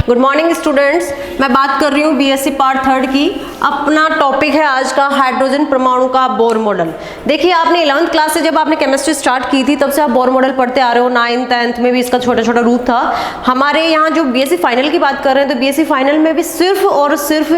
Good morning students, मैं बात कर रही हूँ बीएससी पार्ट 3 की। अपना टॉपिक है आज का हाइड्रोजन परमाणु का बोर मॉडल। देखिए, आपने 11th क्लास से जब आपने केमिस्ट्री स्टार्ट की थी तब से आप बोर मॉडल पढ़ते आ रहे हो। 9th 10th में भी इसका छोटा छोटा रूप था। हमारे यहाँ जो बीएससी फाइनल की बात कर रहे हैं तो बीएससी फाइनल में भी सिर्फ और सिर्फ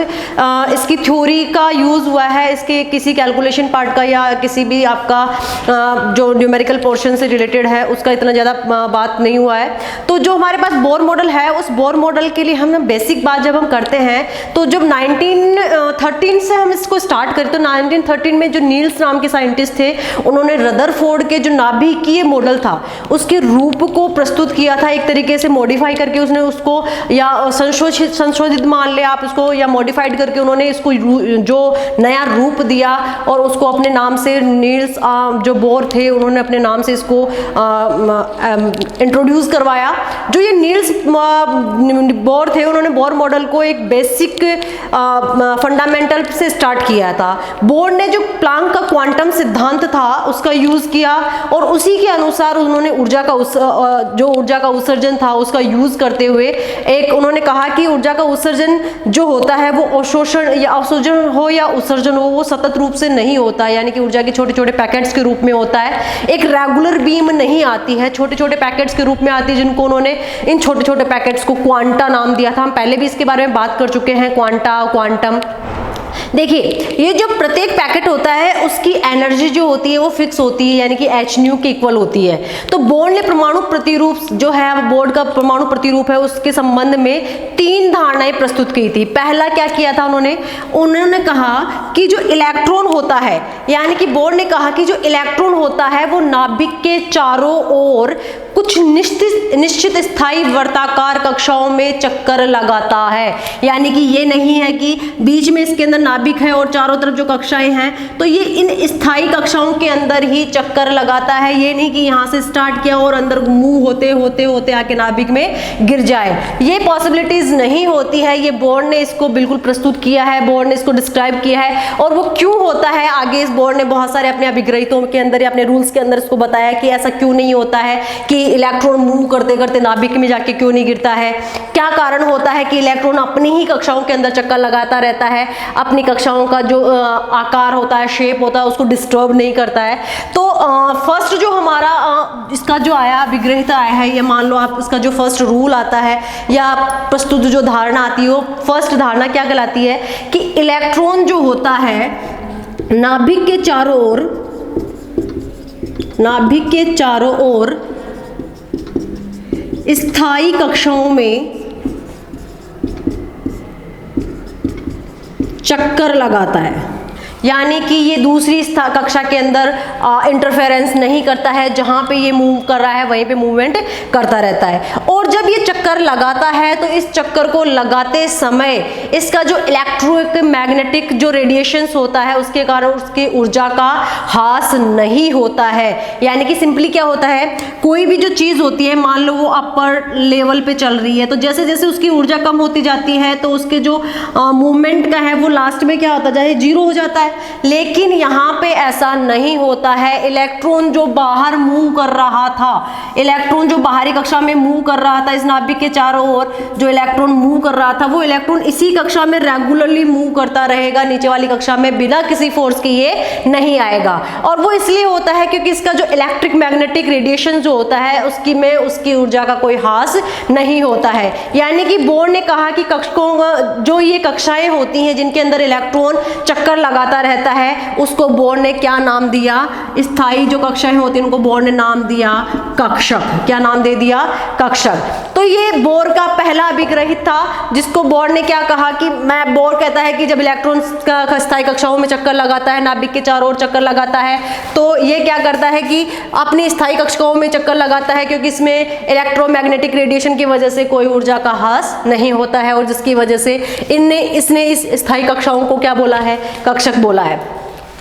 इसकी थ्योरी का यूज हुआ है। इसके किसी कैलकुलेशन पार्ट का या किसी भी आपका जो न्यूमेरिकल पोर्शन से रिलेटेड है उसका इतना ज़्यादा बात नहीं हुआ है। तो जो हमारे पास बोर मॉडल है, उस बोर मॉडल के लिए हम बेसिक बात जब हम करते हैं तो जब 1913 से हम इसको स्टार्ट करें तो 1913 में जो नील्स नाम के साइंटिस्ट थे उन्होंने रदरफोर्ड के जो नाभिकीय मॉडल था उसके रूप को प्रस्तुत किया था। एक तरीके से मॉडिफाई करके उसने उसको या संशोधित मान ले आप उसको, या मॉडिफाइड करके उन्होंने इसको जो नया रूप दिया और उसको अपने नाम से नील्स जो बोर थे उन्होंने अपने नाम से इसको इंट्रोड्यूस करवाया। जो ये नील्स बोर थे उन्होंने बोर मॉडल को एक बेसिक फंडामेंटल से स्टार्ट किया था। बोर ने जो प्लांक का क्वांटम सिद्धांत था उसका यूज किया और उसी के अनुसार उन्होंने ऊर्जा का उत्सर्जन था उसका यूज करते हुए एक उन्होंने कहा कि ऊर्जा का उत्सर्जन जो होता है वो अवशोषण या अवशोषण हो या उत्सर्जन हो वो सतत रूप से नहीं होता, यानी कि ऊर्जा के छोटे छोटे पैकेट्स के रूप में होता है। एक रेगुलर बीम नहीं आती है, छोटे छोटे पैकेट्स के रूप में आती है, जिनको उन्होंने इन छोटे छोटे पैकेट्स को क्वांटा नाम दिया था। हम पहले भी इसके बारे में बात कर चुके हैं, क्वांटा, क्वांटम। देखिए, ये जो प्रत्येक पैकेट होता है उसकी एनर्जी जो होती है वो फिक्स होती है, यानी कि h न्यू के इक्वल होती है। तो बोर ने परमाणु प्रतिरूप जो है, बोर का परमाणु प्रतिरूप है, उसके संबंध में 3 धारणाएं प्रस्तुत की थी। पहला क्या किया था उन्होंने कहा कि जो इलेक्ट्रॉन होता है, यानी कि बोर ने कहा कि जो इलेक्ट्रॉन होता है वो नाभिक के चारों ओर कुछ निश्चित स्थायी वर्ताकार कक्षाओं में चक्कर लगाता है। यानी कि ये नहीं है कि बीच में इसके अंदर नाभिक है और चारों तरफ जो कक्षाएं हैं तो ये इन स्थायी कक्षाओं के अंदर ही चक्कर लगाता है। ये नहीं कि यहाँ से स्टार्ट किया और अंदर मूव होते होते होते आके नाभिक में गिर जाए, ये पॉसिबिलिटीज नहीं होती है। ये बोर ने इसको बिल्कुल प्रस्तुत किया है, बोर ने इसको डिस्क्राइब किया है। और वो क्यों होता है आगे इस बोर ने बहुत सारे अपने अभिग्रहितों के अंदर या अपने रूल्स के अंदर इसको बताया कि ऐसा क्यों नहीं होता है कि इलेक्ट्रॉन मूव करते करते नाभिक में जाके क्यों नहीं गिरता है। क्या कारण होता है कि इलेक्ट्रॉन अपनी ही कक्षाओं के अंदर चक्कर लगाता रहता है, अपनी कक्षाओं का जो आकार होता है, शेप होता है, उसको डिस्टर्ब नहीं करता है। तो फर्स्ट जो हमारा इसका जो आया अभिग्रहित आया है, ये मान लो आप इसका जो फर्स्ट रूल आता है या प्रस्तुत जो धारणा आती है वो फर्स्ट धारणा क्या कहलाती है कि इलेक्ट्रॉन जो होता है नाभिक के चारों ओर स्थायी कक्षाओं में चक्कर लगाता है। यानी कि ये दूसरी कक्षा के अंदर इंटरफेरेंस नहीं करता है, जहाँ पे ये मूव कर रहा है वहीं पे मूवमेंट करता रहता है। और जब ये चक्कर लगाता है तो इस चक्कर को लगाते समय इसका जो इलेक्ट्रोमैग्नेटिक जो रेडिएशंस होता है उसके कारण उसकी ऊर्जा का ह्रास नहीं होता है। यानी कि सिंपली क्या होता है, कोई भी जो चीज़ होती है, मान लो वो अपर लेवल पे चल रही है तो जैसे जैसे उसकी ऊर्जा कम होती जाती है तो उसके जो मूवमेंट का है वो लास्ट में क्या होता जाए, 0 हो जाता है। लेकिन यहाँ पे ऐसा नहीं होता है। इलेक्ट्रॉन जो बाहर मूव कर रहा था, इलेक्ट्रॉन जो बाहरी कक्षा में मूव कर रहा था, इस नाभिक के चारों ओर जो इलेक्ट्रॉन मूव कर रहा था वो इलेक्ट्रॉन इसी कक्षा में रेगुलरली मूव करता रहेगा, नीचे वाली कक्षा में बिना किसी फोर्स के ये नहीं आएगा। और वो इसलिए होता है क्योंकि इसका जो इलेक्ट्रिक मैग्नेटिक रेडिएशन जो होता है उसकी ऊर्जा का कोई ह्रास नहीं होता है। यानी कि बोर ने कहा कि जो ये कक्षाएं होती हैं जिनके अंदर इलेक्ट्रॉन चक्कर लगाता रहता है उसको बोर ने क्या नाम दिया, स्थायी जो कक्षाएं होती हैं उनको बोर ने नाम दिया कक्षक। क्या नाम दे दिया, कक्षक। तो ये बोर का पहला अभिग्रहित था जिसको बोर ने क्या कहा कि बोर कहता है कि जब इलेक्ट्रॉन का स्थायी कक्षाओं में चक्कर लगाता है, नाभिक के चारों ओर चक्कर लगाता है, तो ये क्या करता है कि अपनी स्थायी कक्षाओं में चक्कर लगाता है क्योंकि इसमें इलेक्ट्रोमैग्नेटिक रेडिएशन की वजह से कोई ऊर्जा का ह्रास नहीं होता है और जिसकी वजह से इसने इस स्थायी कक्षाओं को क्या बोला है, कक्षक बोला है।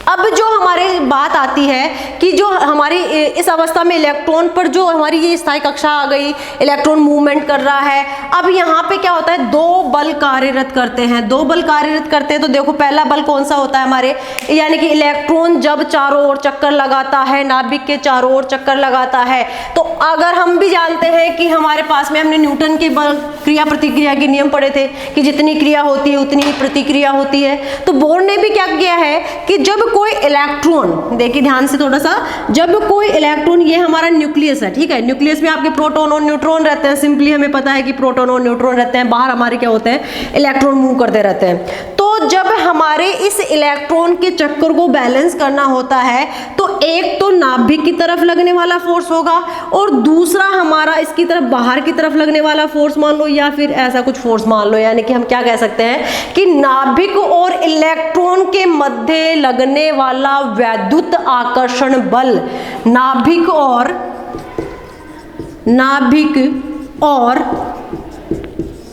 अब जो हमारे बात आती है कि जो हमारी इस अवस्था में इलेक्ट्रॉन पर जो हमारी ये स्थायी कक्षा आ गई, इलेक्ट्रॉन मूवमेंट कर रहा है। अब यहाँ पे क्या होता है, दो बल कार्यरत करते हैं, दो बल कार्यरत करते हैं। तो देखो पहला बल कौन सा होता है हमारे, यानी कि इलेक्ट्रॉन जब चारों ओर चक्कर लगाता है, नाभिक के चारों ओर चक्कर लगाता है, तो अगर हम भी जानते हैं कि हमारे पास में हमने न्यूटन के बल क्रिया प्रतिक्रिया के नियम पढ़े थे कि जितनी क्रिया होती है उतनी ही प्रतिक्रिया होती है। तो बोर ने भी क्या किया है कि जब कोई इलेक्ट्रॉन, देखिए ध्यान से थोड़ा सा, जब कोई इलेक्ट्रॉन, ये हमारा न्यूक्लियस है, ठीक है, न्यूक्लियस में आपके प्रोटॉन और न्यूट्रॉन रहते हैं, सिंपली हमें पता है कि प्रोटॉन और न्यूट्रॉन रहते हैं, बाहर हमारे क्या होते हैं, इलेक्ट्रॉन मूव करते रहते हैं। तो जब हमारे इस इलेक्ट्रॉन के चक्कर को बैलेंस करना होता है तो एक तो नाभिक की तरफ लगने वाला फोर्स होगा और दूसरा हमारा इसकी तरफ बाहर की तरफ लगने वाला फोर्स मान लो, या फिर ऐसा कुछ फोर्स मान लो, यानी कि हम क्या कह सकते हैं कि नाभिक और इलेक्ट्रॉन के मध्य लगने वाला वैद्युत आकर्षण बल, नाभिक और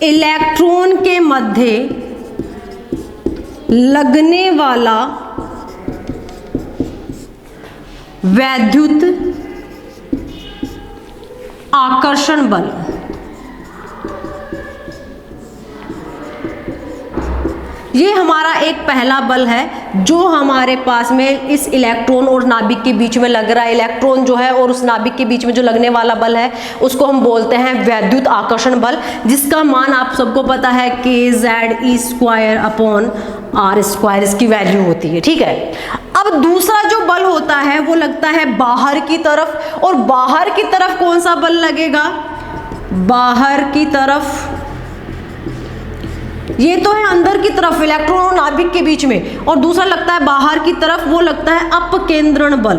इलेक्ट्रॉन के मध्य लगने वाला वैद्युत आकर्षण बल, ये हमारा एक पहला बल है जो हमारे पास में इस इलेक्ट्रॉन और नाभिक के बीच में लग रहा है। इलेक्ट्रॉन जो है और उस नाभिक के बीच में जो लगने वाला बल है उसको हम बोलते हैं वैद्युत आकर्षण बल, जिसका मान आप सबको पता है kZe²/r², इसकी वैल्यू होती है, ठीक है। अब दूसरा जो बल होता है वो लगता है बाहर की तरफ, और बाहर की तरफ कौन सा बल लगेगा, बाहर की तरफ, ये तो है अंदर की तरफ इलेक्ट्रॉन और नाभिक के बीच में, और दूसरा लगता है बाहर की तरफ, वो लगता है अपकेंद्रण बल,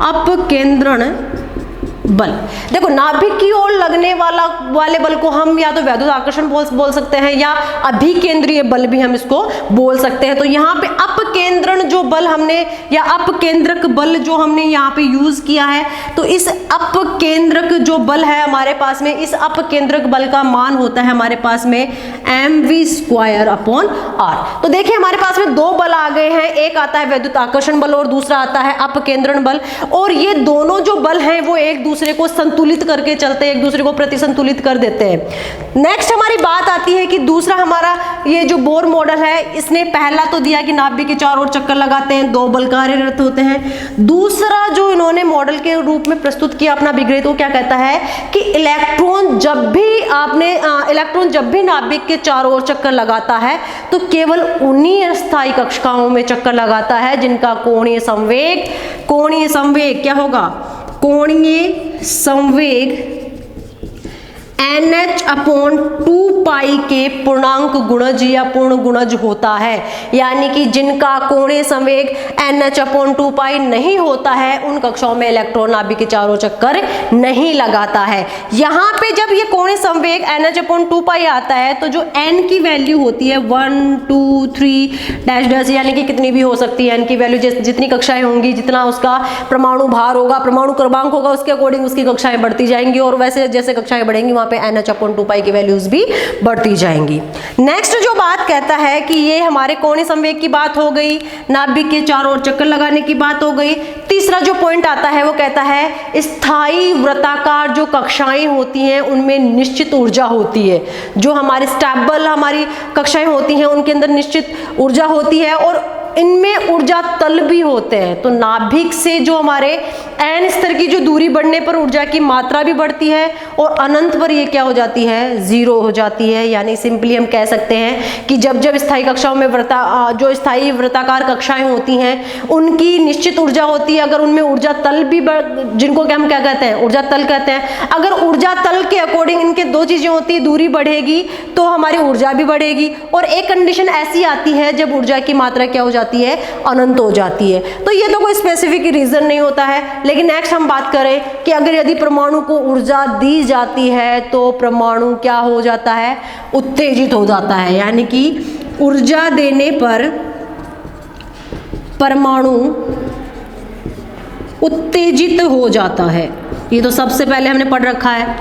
अपकेंद्रण बल। देखो नाभिक की ओर लगने वाले बल को हम या तो वैद्युत आकर्षण बोल सकते हैं या अभिकेंद्रीय बल भी हम इसको बोल सकते हैं। तो यहाँ पे अपकेंद्रण जो बल हमने या अपकेंद्रक बल जो हमने यहाँ पे यूज किया है, तो इस अपकेंद्रक जो बल है हमारे पास में, इस अपकेंद्रक बल का मान होता है हमारे पास में mv²/r। तो देखिए हमारे पास में दो बल आ गए हैं, एक आता है वैद्युत आकर्षण बल और दूसरा आता है अपकेंद्रण बल, और ये दोनों जो बल हैं वो एक दूसरे को संतुलित करके चलते हैं, एक दूसरे को प्रतिसंतुलित कर देते हैं। नेक्स्ट हमारी बात आती है कि दूसरा हमारा ये जो बोर मॉडल है, इसने पहला तो दिया कि नाभिक के चारों ओर चक्कर लगाते हैं, दो बल कार्यरत होते हैं। दूसरा जो इन्होंने मॉडल के रूप में प्रस्तुत किया अपना विग्रहित, वो क्या कहता है कि इलेक्ट्रॉन जब भी नाभिक के चारों ओर चक्कर लगाता है तो केवल उन्हीं अस्थायी कक्षाओं में चक्कर लगाता है जिनका कोणीय संवेग क्या होगा, कोणीय संवेग NH/2π के पूर्णांक गुणज या पूर्ण गुणज होता है, यानी कि जिनका कोणीय संवेग NH/2π नहीं होता है उन कक्षाओं में इलेक्ट्रॉन नाभिक के चारों चक्कर नहीं लगाता है। यहाँ पे जब ये कोणीय संवेग NH/2π आता है तो जो n की वैल्यू होती है 1 2 3 यानी कि कितनी भी हो सकती है, n की वैल्यू जितनी कक्षाएं होंगी, जितना उसका परमाणु भार होगा, परमाणु क्रमांक होगा, उसके अकॉर्डिंग उसकी कक्षाएं बढ़ती जाएंगी, और वैसे जैसे कक्षाएं बढ़ेंगी वहां पे NH/2π की वैल्यूज भी बढ़ती जाएंगी। नेक्स्ट जो बात कहता है कि ये हमारे कोणीय संवेग की बात हो गई, नाभिक के चारों ओर चक्कर लगाने की बात हो गई। तीसरा जो पॉइंट आता है वो कहता है स्थायी वृत्ताकार जो कक्षाएं होती हैं उनमें निश्चित ऊर्जा होती है। जो हमारी स्टेबल हमारी कक्षाएं होती हैं उनके अंदर निश्चित ऊर्जा होती है और इनमें ऊर्जा तल भी होते हैं। तो नाभिक से जो हमारे n स्तर की जो दूरी बढ़ने पर ऊर्जा की मात्रा भी बढ़ती है और अनंत पर ये क्या हो जाती है, जीरो हो जाती है। यानी सिंपली हम कह सकते हैं कि जब स्थायी कक्षाओं में जो स्थायी वृत्ताकार कक्षाएं होती हैं उनकी निश्चित ऊर्जा होती है। अगर उनमें ऊर्जा तल भी जिनको हम क्या कहते हैं, ऊर्जा तल कहते हैं। अगर ऊर्जा तल के अकॉर्डिंग इनके दो चीजें होती है, दूरी बढ़ेगी तो हमारी ऊर्जा भी बढ़ेगी, और एक कंडीशन ऐसी आती है जब ऊर्जा की मात्रा क्या हो जाती है, अनंत हो जाती है। तो ये तो कोई स्पेसिफिक रीजन नहीं होता है। लेकिन नेक्स्ट हम बात करें कि अगर यदि परमाणु को ऊर्जा दी जाती है तो परमाणु क्या हो जाता है, उत्तेजित हो जाता है। यानी कि ऊर्जा देने पर परमाणु उत्तेजित हो जाता है। ये तो सबसे पहले हमने पढ़ रखा है।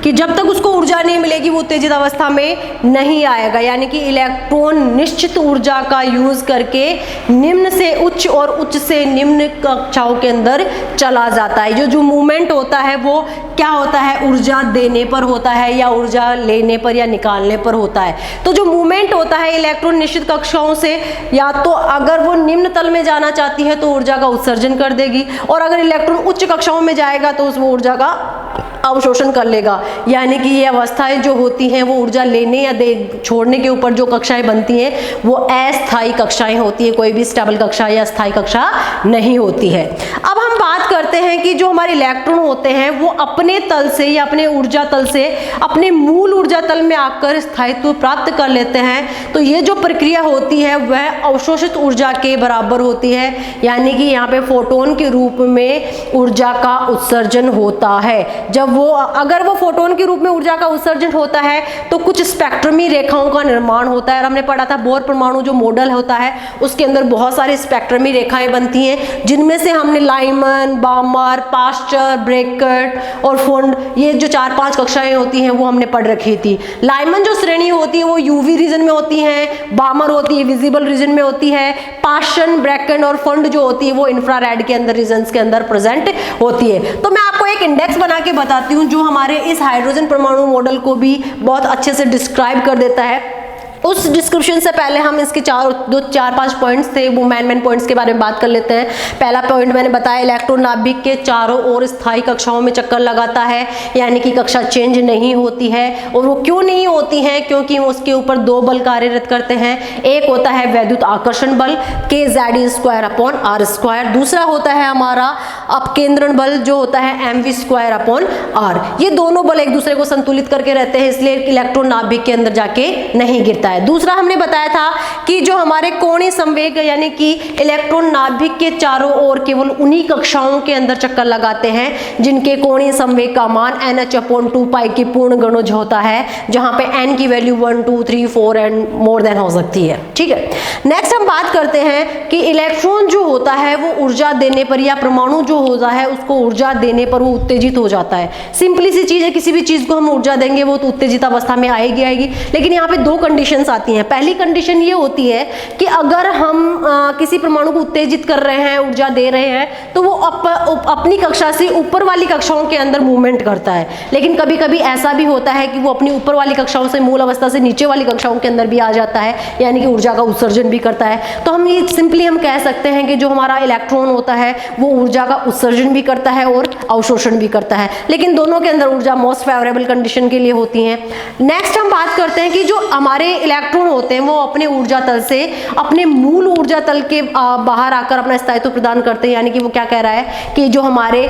कि जब तक उसको ऊर्जा नहीं मिलेगी वो उत्तेजित अवस्था में नहीं आएगा। यानी कि इलेक्ट्रॉन निश्चित ऊर्जा का यूज करके निम्न से उच्च और उच्च से निम्न कक्षाओं के अंदर चला जाता है। जो मूवमेंट होता है वो क्या होता है, ऊर्जा देने पर होता है या ऊर्जा लेने पर या निकालने पर होता है। तो जो मूवमेंट होता है इलेक्ट्रॉन निश्चित कक्षाओं से, या तो अगर वो निम्न तल में जाना चाहती है तो ऊर्जा का उत्सर्जन कर देगी, और अगर इलेक्ट्रॉन उच्च कक्षाओं में जाएगा तो वो ऊर्जा का अवशोषण कर लेगा। यानी कि ये अवस्थाएं जो होती हैं वो ऊर्जा लेने या दे छोड़ने के ऊपर जो कक्षाएं बनती हैं वो अस्थायी कक्षाएं होती है, कोई भी स्टेबल कक्षा या स्थायी कक्षा नहीं होती है। अब हम बात करते हैं कि जो हमारे इलेक्ट्रॉन होते हैं वो अपने तल से या अपने ऊर्जा तल से अपने मूल ऊर्जा तल में आकर स्थायित्व प्राप्त कर लेते हैं। तो ये जो प्रक्रिया होती है वह अवशोषित ऊर्जा के बराबर होती है। यानी कि यहाँ पे फोटोन के रूप में ऊर्जा का उत्सर्जन होता है। जब अगर वो फोटोन के रूप में ऊर्जा का उत्सर्जन होता है तो कुछ स्पेक्ट्रमी रेखाओं का निर्माण होता है। और हमने पढ़ा था बोर परमाणु जो मॉडल होता है उसके अंदर बहुत सारी स्पेक्ट्रमी रेखाएं बनती हैं, जिनमें से हमने लाइमन, बामर, पास्चर, ब्रैकेट और फुंड, ये जो 4-5 कक्षाएं होती हैं वो हमने पढ़ रखी थी। लाइमन जो श्रेणी होती है वो यूवी रीजन में होती है, बामर होती है विजिबल रीजन में होती है, पास्चर, ब्रैकेट और फुंड जो होती है वो इंफ्रारेड के अंदर रीजन्स के अंदर प्रेजेंट होती है। तो मैं आपको एक इंडेक्स बना के बताती हूँ जो हमारे इस हाइड्रोजन परमाणु मॉडल को भी बहुत अच्छे से डिस्क्राइब कर देता है। उस डिस्क्रिप्शन से पहले हम इसके 4-5 पॉइंट्स थे वो मेन पॉइंट्स के बारे में बात कर लेते हैं। पहला पॉइंट मैंने बताया, इलेक्ट्रॉन नाभिक के चारों ओर स्थायी कक्षाओं में चक्कर लगाता है, यानी कि कक्षा चेंज नहीं होती है। और वो क्यों नहीं होती है, क्योंकि उसके ऊपर 2 बल कार्यरत करते हैं। एक होता है वैद्युत आकर्षण बल kZe²/r², दूसरा होता है हमारा अपकेंद्रण बल जो होता है mv²/r। ये दोनों बल एक दूसरे को संतुलित करके रहते हैं, इसलिए इलेक्ट्रॉन नाभिक के अंदर जाके नहीं गिरता है। दूसरा हमने बताया था कि जो हमारे कोणीय संवेग यानी कि इलेक्ट्रॉन नाभिक के चारों ओर केवल उन्हीं कक्षाओं के अंदर चक्कर लगाते हैं जिनके कोणीय संवेग का मान NH/2π की पूर्ण गणज होता है, जहां पे n की वैल्यू 1, 2, 3, 4 एंड मोर देन हो सकती है। ठीक है, नेक्स्ट हम बात करते हैं कि इलेक्ट्रॉन जो होता है वो ऊर्जा देने पर या परमाणु जो होता है उसको ऊर्जा देने पर वो उत्तेजित हो जाता है। सिंपली सी चीज है, किसी भी चीज को हम ऊर्जा देंगे वो तो उत्तेजित अवस्था में आएगी। लेकिन यहाँ पे 2 कंडीशन आती हैं। पहली कंडीशन ये होती है कि अगर हम किसी परमाणु को उत्तेजित कर रहे हैं, ऊर्जा दे रहे हैं, तो वो अपनी कक्षा से ऊपर वाली कक्षाओं के अंदर मूवमेंट करता है। लेकिन कभी कभी ऐसा भी होता है कि वो अपनी ऊपर वाली कक्षाओं से मूल अवस्था से नीचे वाली कक्षाओं के अंदर भी आ जाता है, यानी कि ऊर्जा का उत्सर्जन भी करता है। तो हम ये सिंपली हम कह सकते हैं कि जो हमारा इलेक्ट्रॉन होता है वो ऊर्जा का उत्सर्जन भी करता है और अवशोषण भी करता है, लेकिन दोनों के अंदर ऊर्जा मोस्ट फेवरेबल कंडीशन के लिए होती है। नेक्स्ट हम बात करते हैं कि जो हमारे इलेक्ट्रॉन होते हैं वो अपने ऊर्जा तल से अपने मूल ऊर्जा तल के बाहर आकर अपना स्थायित्व प्रदान करते हैं। यानी कि वो क्या कह रहा है कि जो हमारे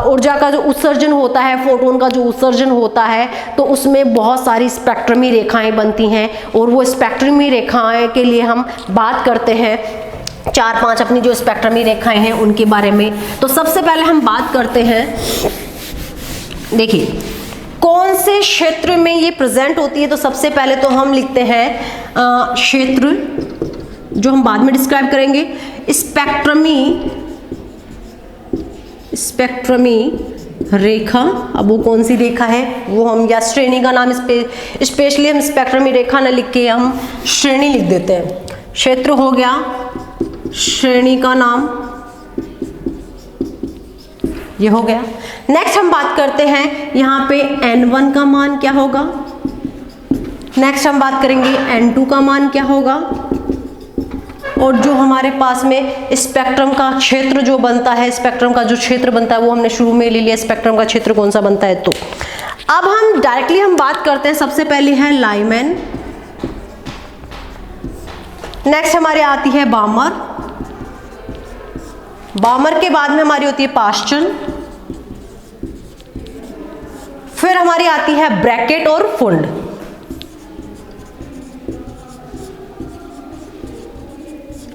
ऊर्जा का जो उत्सर्जन होता है, फोटोन का जो उत्सर्जन होता है, तो उसमें बहुत सारी स्पेक्ट्रमी रेखाएं बनती हैं। और वो स्पेक्ट्रमी रेखाएं के लिए हम बात करते हैं 4-5 अपनी जो स्पेक्ट्रमी रेखाएं हैं उनके बारे में। तो सबसे पहले हम बात करते हैं, देखिए कौन से क्षेत्र में ये प्रेजेंट होती है। तो सबसे पहले तो हम लिखते हैं क्षेत्र, जो हम बाद में डिस्क्राइब करेंगे, स्पेक्ट्रमी रेखा। अब वो कौन सी रेखा है वो हम, या श्रेणी का नाम स्पेशली हम स्पेक्ट्रमी रेखा ना लिख के हम श्रेणी लिख देते हैं। क्षेत्र हो गया, श्रेणी का नाम ये हो गया। नेक्स्ट हम बात करते हैं यहाँ पे N1 का मान क्या होगा। नेक्स्ट हम बात करेंगे N2 का मान क्या होगा। और जो हमारे पास में स्पेक्ट्रम का क्षेत्र जो बनता है, स्पेक्ट्रम का जो क्षेत्र बनता है वो हमने शुरू में ले लिया, स्पेक्ट्रम का क्षेत्र कौन सा बनता है। तो अब हम डायरेक्टली हम बात करते हैं, सबसे पहले है लाइमन, नेक्स्ट हमारी आती है बामर, बामर के बाद में हमारी होती है पास्चर, फिर हमारी आती है ब्रैकेट और फुंड।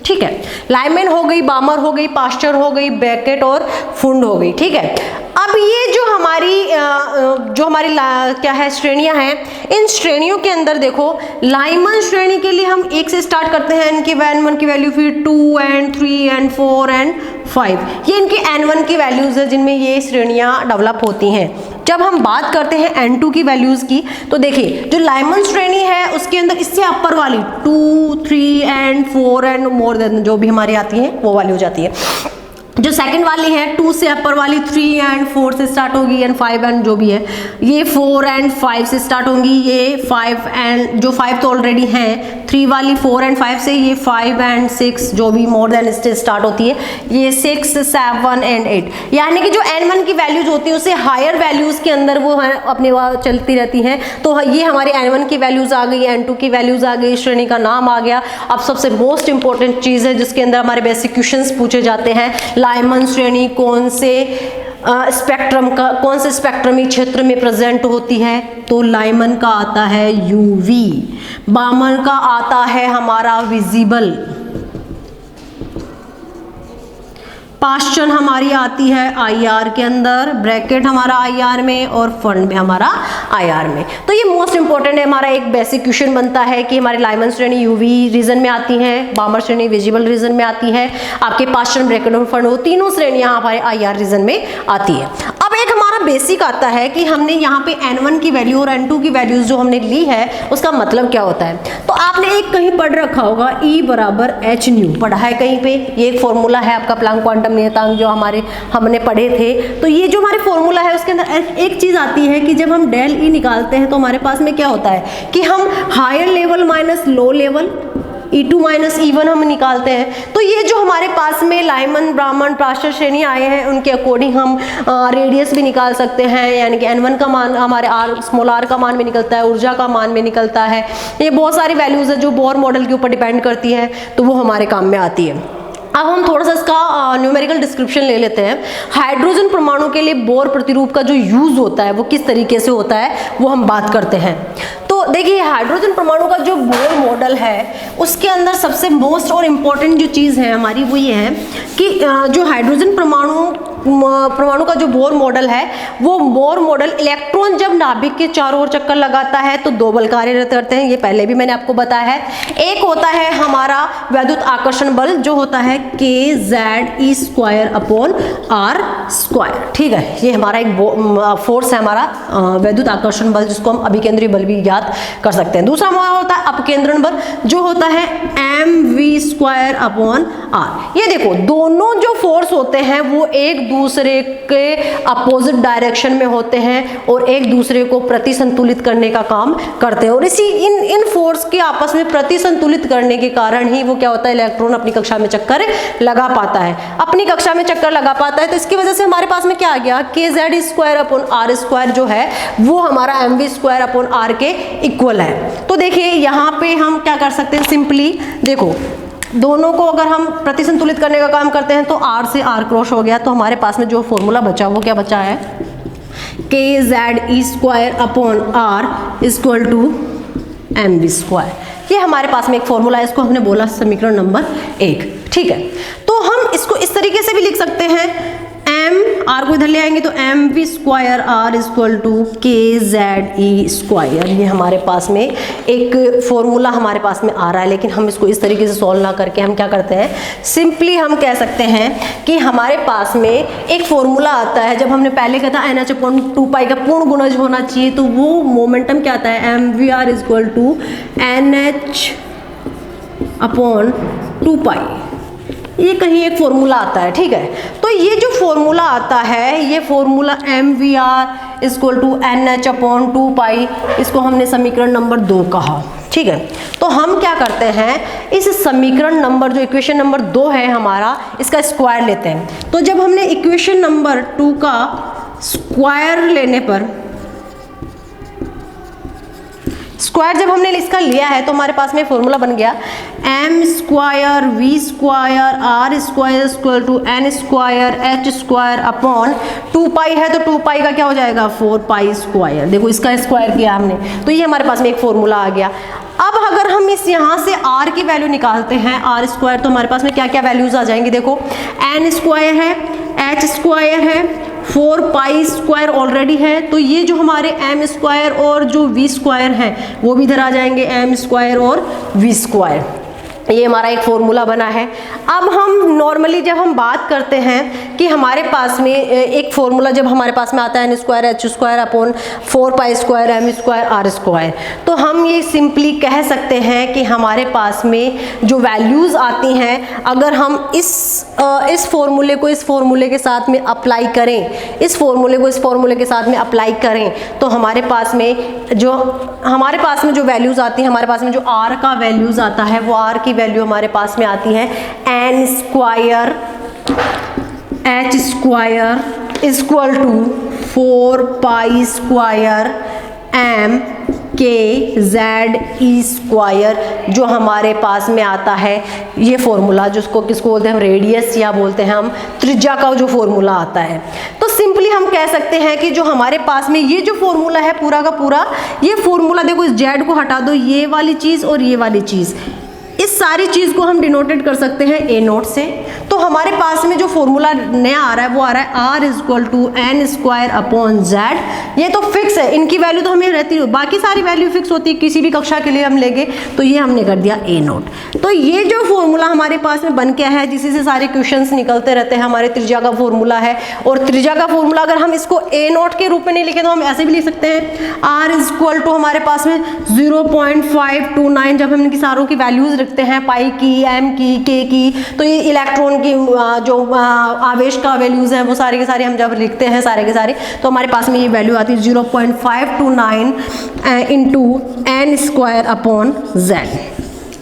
ठीक है, लाइमन हो गई, बामर हो गई, पास्चर हो गई, ब्रैकेट और फुंड हो गई। ठीक है, अब ये जो हमारी क्या है श्रेणियां हैं, इन श्रेणियों के अंदर देखो लाइमन श्रेणी के लिए हम 1 से स्टार्ट करते हैं, इनकी n1 की वैल्यू, फिर 2 and 3 and 4 and 5, ये इनकी n1 की वैल्यूज है जिनमें ये श्रेणियां डेवलप होती हैं। जब हम बात करते हैं n2 की वैल्यूज की, तो देखिए जो लाइमन श्रेणी है उसके अंदर इससे अपर वाली 2, 3 and 4 and मोर देन जो भी हमारी आती है वो वाली हो जाती है। जो सेकंड वाली है 2 से अपर वाली 3 and 4 से स्टार्ट होगी, एंड 5 and जो भी है ये 4 and 5 से स्टार्ट होंगी, ये 5 and जो 5 तो ऑलरेडी हैं, 3 वाली 4 and 5 से, ये 5 and 6 जो भी मोर देन इससे स्टार्ट होती है, ये 6, 7 and 8, यानी कि जो n1 की वैल्यूज होती है उससे हायर वैल्यूज के अंदर वो अपने वहाँ चलती रहती हैं। तो ये हमारी n1 की वैल्यूज आ गई, n2 की वैल्यूज आ गई, श्रेणी का नाम आ गया। अब सबसे मोस्ट इंपॉर्टेंट चीज़ है जिसके अंदर हमारे बेसिक क्वेश्चंस पूछे जाते हैं, लाइमन श्रेणी कौन से स्पेक्ट्रमी क्षेत्र में प्रेजेंट होती है, तो लाइमन का आता है यूवी, बामन का आता है हमारा विजिबल, पाश्चन हमारी आती है IR के अंदर, ब्रैकेट हमारा IR में और फंड में हमारा IR में। तो ये मोस्ट इंपॉर्टेंट है, हमारा एक बेसिक क्वेश्चन बनता है कि हमारी लाइमन श्रेणी यूवी रीजन में आती है, बामर श्रेणी विजिबल रीजन में आती है, आपके पाश्चन, ब्रैकेट और फंड, वो तीनों श्रेणियां हमारे IR रीजन में आती है। अब एक हमारा बेसिक आता है कि हमने यहाँ पे n1 की वैल्यू और n2 की वैल्यूज जो हमने ली है उसका मतलब क्या होता है। तो आपने एक कहीं पढ़ रखा होगा E बराबर h न्यू, पढ़ा है कहीं पे, ये एक फॉर्मूला है आपका प्लांक क्वांटम नियतांक जो हमने पढ़े थे। तो ये जो हमारे फॉर्मूला है उसके अंदर एक चीज आती है कि जब हम डेल E निकालते हैं तो हमारे पास में क्या होता है कि हम higher level minus low level E2 minus E1 हम निकालते हैं। तो ये जो हमारे पास में लाइमन, ब्राह्मण, पाश्चन श्रेणी आए हैं उनके अकॉर्डिंग हम रेडियस भी निकाल सकते हैं, यानी कि n1 का मान हमारे स्मॉल r का मान भी निकलता है, ऊर्जा का मान भी निकलता है। ये बहुत सारी वैल्यूज है जो बोर मॉडल के ऊपर डिपेंड करती है, तो वो हमारे काम में आती है। अब हम थोड़ा सा इसका न्यूमेरिकल डिस्क्रिप्शन ले लेते हैं। हाइड्रोजन परमाणु के लिए बोर प्रतिरूप का जो यूज होता है वो किस तरीके से होता है वो हम बात करते हैं। तो देखिए हाइड्रोजन परमाणु का जो बोर मॉडल है उसके अंदर सबसे मोस्ट और इम्पॉर्टेंट जो चीज़ है हमारी वो ये है कि जो हाइड्रोजन परमाणु का जो बोर मॉडल है वो बोर मॉडल इलेक्ट्रॉन जब नाभिक के चारों ओर चक्कर लगाता है तो दो बल कार्यरत करते हैं, ये पहले भी मैंने आपको बताया है। एक होता है हमारा वैद्युत आकर्षण बल जो होता है kZe²/r², ठीक है, ये हमारा एक फोर्स है हमारा वैद्युत आकर्षण बल जिसको हम अभिकेंद्रीय बल भी याद कर सकते हैं। दूसरा हमारा होता है अपकेंद्रण बल जो होता है mv²/r। ये देखो दोनों जो फोर्स होते हैं वो एक दूसरे के अपोजिट डायरेक्शन में होते हैं और एक दूसरे को प्रति संतुलित करने का काम करते हैं, और इसी इन फोर्स के आपस में प्रति संतुलित करने के कारण ही वो क्या होता है इलेक्ट्रॉन अपनी कक्षा में चक्कर लगा पाता है, अपनी कक्षा में चक्कर लगा पाता है। तो इसकी वजह से हमारे पास में क्या आ गया kZe²/r² जो है वो हमारा mv²/r के इक्वल है। तो देखिए यहाँ पे हम क्या कर सकते हैं, सिंपली देखो दोनों को अगर हम प्रति संतुलित करने का काम करते हैं तो r से r क्रॉस हो गया, तो हमारे पास में जो फॉर्मूला बचा वो क्या बचा है kZe²/r=mv²। ये हमारे पास में एक फॉर्मूला है, इसको हमने बोला समीकरण नंबर 1, ठीक है। तो हम इसको इस तरीके से भी लिख सकते हैं, r को इधर ले आएंगे तो mv²r=kZe²। ये हमारे पास में एक फॉर्मूला हमारे पास में आ रहा है, लेकिन हम इसको इस तरीके से सॉल्व ना करके हम क्या करते हैं, सिंपली हम कह सकते हैं कि हमारे पास में एक फॉर्मूला आता है। जब हमने पहले कहा था NH/2π का पूर्ण गुणज होना चाहिए, तो वो मोमेंटम क्या आता है mvr=nh/2π, ये कहीं एक फॉर्मूला आता है, ठीक है। तो ये जो फॉर्मूला आता है ये फॉर्मूला mvr=nh/2π, इसको हमने समीकरण नंबर 2 कहा, ठीक है। तो हम क्या करते हैं, इस समीकरण नंबर जो इक्वेशन नंबर 2 है हमारा, इसका स्क्वायर लेते हैं। तो जब हमने इक्वेशन नंबर 2 का स्क्वायर लेने पर, स्क्वायर जब हमने इसका लिया है तो हमारे पास में फॉर्मूला बन गया m²v²r²n²h²/2π है, तो 2π का क्या हो जाएगा 4π²। देखो इसका स्क्वायर किया हमने, तो ये हमारे पास में एक फॉर्मूला आ गया। अब अगर हम इस यहाँ से r की वैल्यू निकालते हैं r², तो हमारे पास में क्या क्या वैल्यूज आ जाएंगी, देखो n² है, h² है, 4 पाई स्क्वायर ऑलरेडी है, तो ये जो हमारे एम स्क्वायर और जो वी स्क्वायर है वो भी इधर आ जाएंगे, एम स्क्वायर और वी स्क्वायर। ये हमारा एक फॉर्मूला बना है। अब हम नॉर्मली जब हम बात करते हैं कि हमारे पास में एक फॉर्मूला जब हमारे पास में आता है N square H square upon 4 pi square M square R square, तो हम ये सिंपली कह सकते हैं कि हमारे पास में जो वैल्यूज़ आती हैं, अगर हम इस फॉर्मूले को इस फॉर्मूले के साथ में अप्लाई करें, इस फॉर्मूले को इस फॉर्मूले के साथ में अप्लाई करें, तो हमारे पास में जो वैल्यूज़ आती हैं, हमारे पास में जो आर का वैल्यूज़ आता है वो आर की वैल्यू हमारे पास में आती है N square H square equal to 4 pi square M K Z E square, जो हमारे पास में आता है ये फॉर्मूला, जिसको किसको बोलते हैं हम, रेडियस या बोलते हैं हम त्रिज्या का जो फॉर्मूला आता है। तो सिंपली हम कह सकते हैं कि जो हमारे पास में ये जो फॉर्मूला है पूरा का पूरा, ये फॉर्मूला देखो, इस जेड को हटा दो, ये वाली चीज़ और ये वाली चीज़, इस सारी चीज़ को हम डिनोटेड कर सकते हैं ए नोट से। तो हमारे पास में जो फॉर्मूला नया आ रहा है वो आ रहा है R equal to N square upon Z. ये तो फिक्स है, इनकी वैल्यू तो हमें रहती है, बाकी सारी वैल्यू फिक्स होती है, किसी भी कक्षा के लिए हम लेंगे, तो ये हमने कर दिया ए नोट। तो ये जो फॉर्मूला हमारे पास में बन गया है, जिसी से सारे क्वेश्चंस निकलते रहते हैं, हमारे त्रिज्या का फॉर्मूला है। और त्रिज्या का फॉर्मूला अगर हम इसको ए नोट के रूप में नहीं लिखे तो हम ऐसे भी लिख सकते हैं, आर इक्वल टू हमारे पास में 0.529, जब हम इनकी सारों की वैल्यूज रखते हैं, पाई की, एम की, के की, तो ये इलेक्ट्रॉन की जो आवेश का वैल्यूज हैं वो सारे के सारे हम जब लिखते हैं सारे के सारे, तो हमारे पास में ये वैल्यू आती है 0.529 into N square upon Z.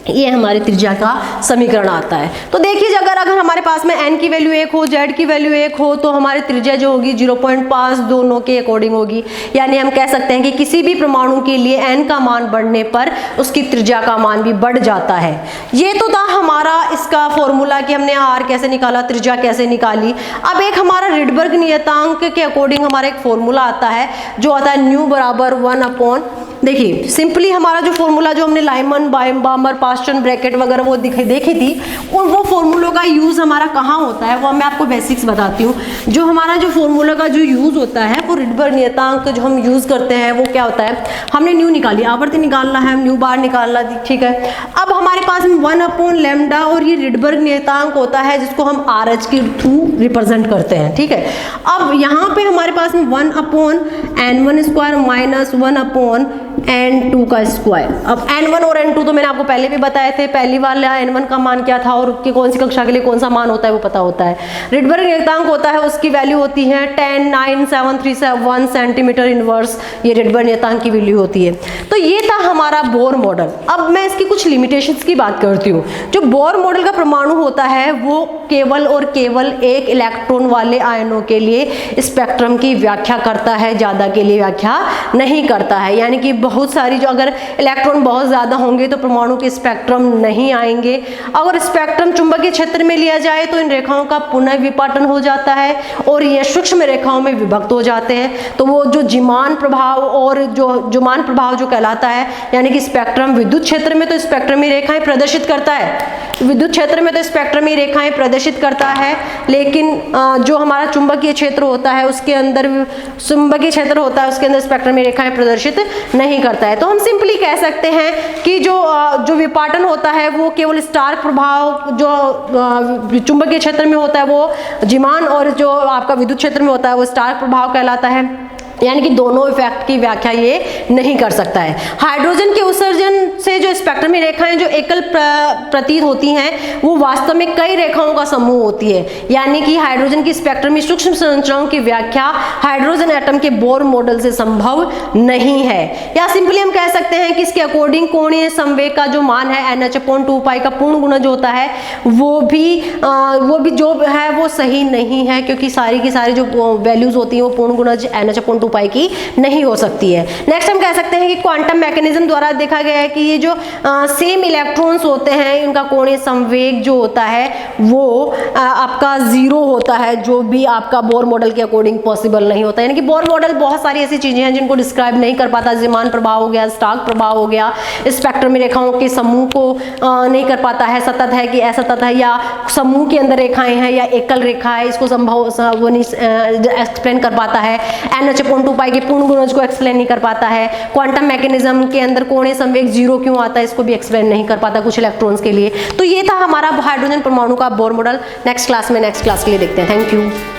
ये हमारी त्रिज्या का समीकरण आता है। तो देखिए अगर हमारे पास में n की वैल्यू 1 हो, z की वैल्यू 1 हो, तो हमारी त्रिज्या जो होगी 0.5 दोनों के अकॉर्डिंग होगी। यानी हम कह सकते हैं कि किसी भी परमाणु के लिए n का मान बढ़ने पर उसकी त्रिज्या का मान भी बढ़ जाता है। ये तो था हमारा इसका फॉर्मूला कि हमने r कैसे निकाला, त्रिज्या कैसे निकाली। अब एक हमारा रिडबर्ग नियतांक के अकॉर्डिंग हमारा एक फॉर्मूला आता है जो आता है न्यू बराबर 1 अपॉन, देखिए सिंपली हमारा जो फॉर्मूला जो हमने लाइमन, बामर, पास्टन, ब्रैकेट वगैरह वो देखी थी, और वो फॉर्मूलों का यूज़ हमारा कहाँ होता है वो मैं आपको बेसिक्स बताती हूँ। जो हमारा जो फॉर्मूला का जो यूज़ होता है वो रिडबर्ग नियतांक जो हम यूज़ करते हैं वो क्या होता है, हमने न्यू निकाली, आवर्ती निकालना है, न्यू बार निकालना, ठीक है। अब हमारे पास में 1 अपॉन लैम्डा और ये रिडबर्ग नियतांक होता है जिसको हम RH के थ्रू रिप्रेजेंट करते हैं, ठीक है। अब यहाँ पे हमारे पास में 1 upon n1 square minus 1 upon n2 का स्क्वायर। अब n1 और n2 तो मैंने आपको पहले भी बताए थे, पहली वाला n1 का मान क्या था और कि कौन सी कक्षा के लिए कौन सा मान होता है वो पता होता है। रिडबर्ग नियतांक होता है, उसकी वैल्यू होती है 10.9737 सेंटीमीटर इनवर्स, ये रिडबर्ग नियतांक की वैल्यू होती है। तो ये था हमारा बोर मॉडल। अब मैं इसकी कुछ लिमिटेशंस की बात करती हूँ। जो बोर मॉडल का परमाणु होता है वो केवल और केवल एक इलेक्ट्रॉन वाले आयनों के लिए स्पेक्ट्रम की व्याख्या करता है, ज़्यादा के लिए व्याख्या नहीं करता है। यानी कि बहुत सारी जो अगर इलेक्ट्रॉन बहुत ज़्यादा होंगे तो परमाणु के स्पेक्ट्रम नहीं आएंगे। अगर स्पेक्ट्रम चुंबकीय क्षेत्र में लिया जाए तो इन रेखाओं का पुनः विपाटन हो जाता है और ये सूक्ष्म रेखाओं में विभक्त हो जाते हैं। तो वो जो जिमान प्रभाव और जो जुमान प्रभाव जो कहलाता है, यानी कि स्पेक्ट्रम विद्युत क्षेत्र में तो स्पेक्ट्रमी रेखाएं प्रदर्शित करता है, विद्युत क्षेत्र में तो स्पेक्ट्रमी रेखाएं प्रदर्शित करता है, लेकिन जो हमारा चुंबकीय क्षेत्र होता है उसके अंदर स्पेक्ट्रमी रेखाएं प्रदर्शित नहीं करता है। तो हम सिंपली कह सकते हैं कि जो विपाटन होता है वो केवल स्टार्क प्रभाव जो चुंबकीय क्षेत्र में होता है वो जिमान, और जो आपका विद्युत क्षेत्र में होता है वो स्टार्क प्रभाव कहलाता है। यानी कि दोनों इफेक्ट की व्याख्या ये नहीं कर सकता है। हाइड्रोजन के उत्सर्जन से जो स्पेक्ट्रमी रेखाएं जो एकल प्रतीत होती हैं वो वास्तव में कई रेखाओं का समूह होती है। यानी कि हाइड्रोजन की स्पेक्ट्रमी सूक्ष्म संरचनाओं की व्याख्या हाइड्रोजन एटम के बोर मॉडल से संभव नहीं है। या सिंपली हम कह सकते हैं कि इसके अकॉर्डिंग कोणीय संवेग का जो मान है NH/2 पाई का पूर्ण गुणज जो होता है वो भी जो है वो सही नहीं है, क्योंकि सारी की सारी जो वैल्यूज होती हैं वो पूर्ण गुणज NH/2 पाई की नहीं हो सकती है। नेक्स्ट हम कह सकते हैं कि क्वांटम मैकेनिज्म द्वारा देखा गया है कि ये जो सेम इलेक्ट्रॉन्स होते हैं इनका कोणीय संवेग जो होता है वो आपका 0 होता है, जो भी आपका बोर मॉडल के अकॉर्डिंग पॉसिबल नहीं होता। यानी कि बोर मॉडल बहुत सारी ऐसी चीजें हैं जिनको डिस्क्राइब नहीं कर पाता। ज़ीमान प्रभाव हो गया, स्टार्क प्रभाव हो गया, स्पेक्ट्रम में रेखाओं के समूह को नहीं कर पाता है, सतत है कि असतत है, या समूह के अंदर रेखाएं हैं या एकल रेखा है, इसको संभव वो नहीं एक्सप्लेन कर पाता है। NH/2 के पूर्ण गुणज को एक्सप्लेन नहीं कर पाता है। क्वांटम मैकेनिज्म के अंदर कोणीय संवेग 0 क्यों आता है इसको भी एक्सप्लेन नहीं कर पाता कुछ इलेक्ट्रॉन्स के लिए। तो ये था हमारा हाइड्रोजन परमाणु का बोर मॉडल। नेक्स्ट क्लास के लिए देखते हैं। Thank you.